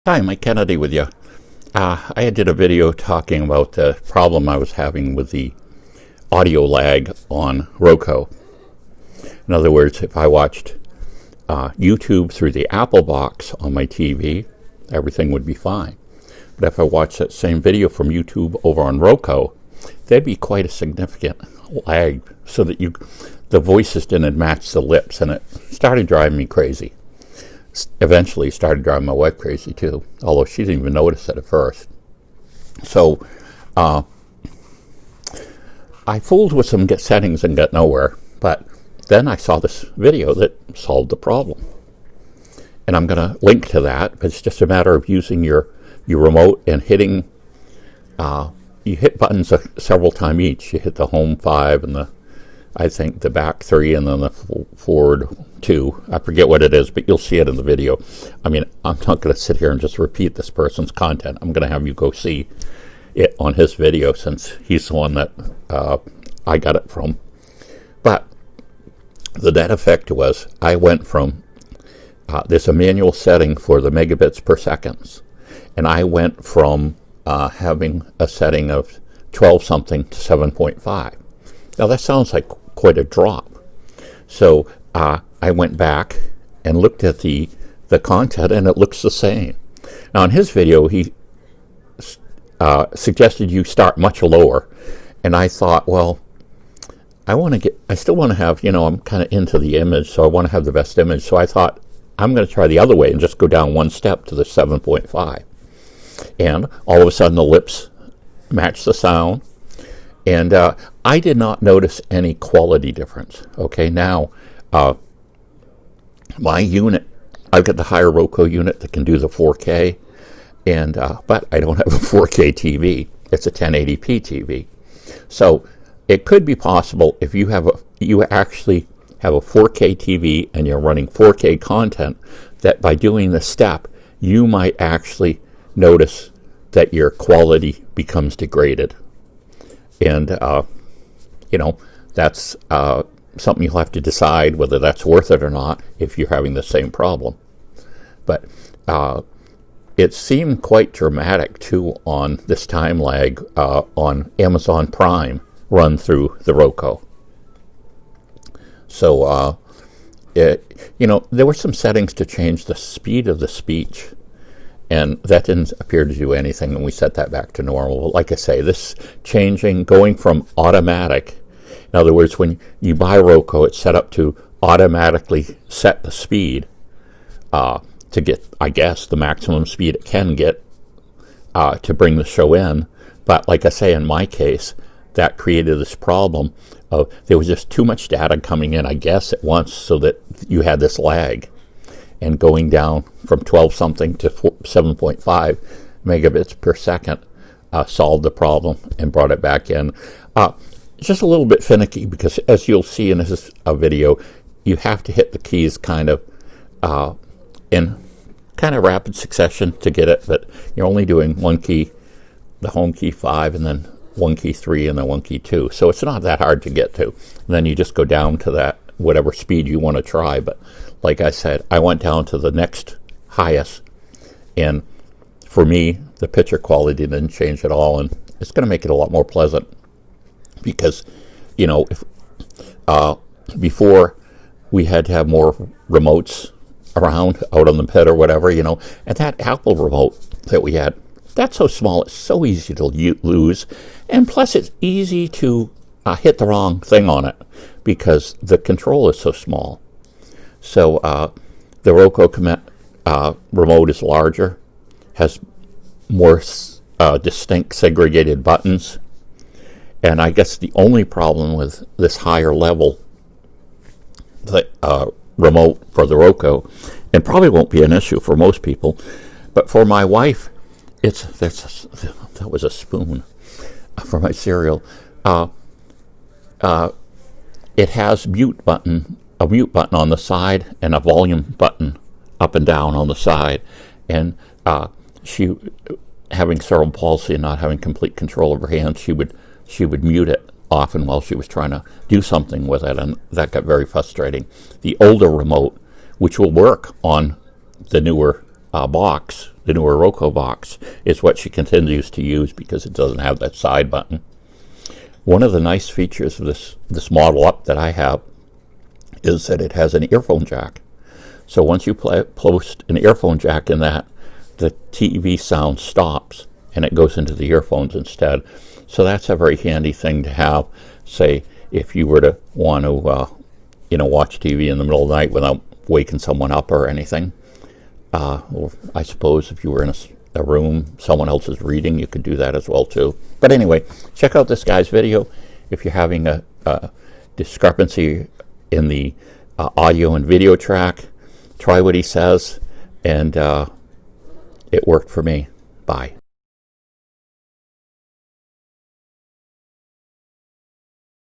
Hi, Mike Kennedy with you. I did a video talking about the problem I was having with the audio lag on Roku. In other words, if I watched YouTube through the Apple box on my TV, everything would be fine. But if I watched that same video from YouTube over on Roku, there'd be quite a significant lag so that the voices didn't match the lips, and it started driving me crazy. Eventually started driving my wife crazy too, although she didn't even notice it at first. So I fooled with some settings and got nowhere, but then I saw this video that solved the problem. And I'm going to link to that, but it's just a matter of using your remote and hitting, you hit buttons several times each. You hit the home 5 and I think the back 3 and then the forward 2. I forget what it is, but you'll see it in the video. I mean, I'm not going to sit here and just repeat this person's content. I'm going to have you go see it on his video since he's the one that I got it from. But the net effect was I went from, there's a manual setting for the megabits per second, and I went from having a setting of 12 something to 7.5. Now that sounds like quite a drop. So I went back and looked at the content, and it looks the same. Now in his video, he suggested you start much lower, and I thought, well, I still want to have, I'm kind of into the image, so I want to have the best image. So I thought I'm going to try the other way and just go down one step to the 7.5, and all of a sudden the lips match the sound. And I did not notice any quality difference. Okay, now my unit, I've got the higher Roku unit that can do the 4K, and but I don't have a 4K TV. It's a 1080p TV. So it could be possible if you actually have a 4K TV and you're running 4K content, that by doing this step, you might actually notice that your quality becomes degraded. And, that's something you'll have to decide whether that's worth it or not if you're having the same problem. But it seemed quite dramatic, too, on this time lag on Amazon Prime run through the Roku. So, there were some settings to change the speed of the speech, and that didn't appear to do anything, and we set that back to normal. Like I say, this going from automatic, in other words, when you buy Roku, it's set up to automatically set the speed to get, I guess, the maximum speed it can get to bring the show in. But like I say, in my case, that created this problem of there was just too much data coming in, I guess, at once, so that you had this lag. And going down from 12 something to 7.5 megabits per second solved the problem and brought it back in. It's just a little bit finicky because, as you'll see in this video, you have to hit the keys kind of in kind of rapid succession to get it, but you're only doing one key, the home key 5, and then one key 3, and then one key 2. So it's not that hard to get to. And then you just go down to that whatever speed you want to try. But like I said, I went down to the next highest, and for me, the picture quality didn't change at all, and it's going to make it a lot more pleasant because, if before we had to have more remotes around out on the pit or whatever, and that Apple remote that we had, that's so small, it's so easy to lose, and plus it's easy to hit the wrong thing on it because the control is so small. So the Roku remote is larger, has more distinct segregated buttons, and I guess the only problem with this higher level remote for the Roku, and probably won't be an issue for most people, but for my wife, that was a spoon for my cereal. It has a mute button on the side and a volume button up and down on the side, and she, having cerebral palsy and not having complete control of her hands, she would mute it often while she was trying to do something with it, and that got very frustrating. The older remote, which will work on the newer box, the newer Roku box, is what she continues to use because it doesn't have that side button. One of the nice features of this model up that I have is that it has an earphone jack. So once you post an earphone jack in that, the TV sound stops and it goes into the earphones instead. So that's a very handy thing to have, say, if you were to want to watch TV in the middle of the night without waking someone up or anything. Or I suppose if you were in a room, someone else is reading, you could do that as well too. But anyway, check out this guy's video. If you're having a discrepancy in the audio and video track, try what he says, and it worked for me. Bye.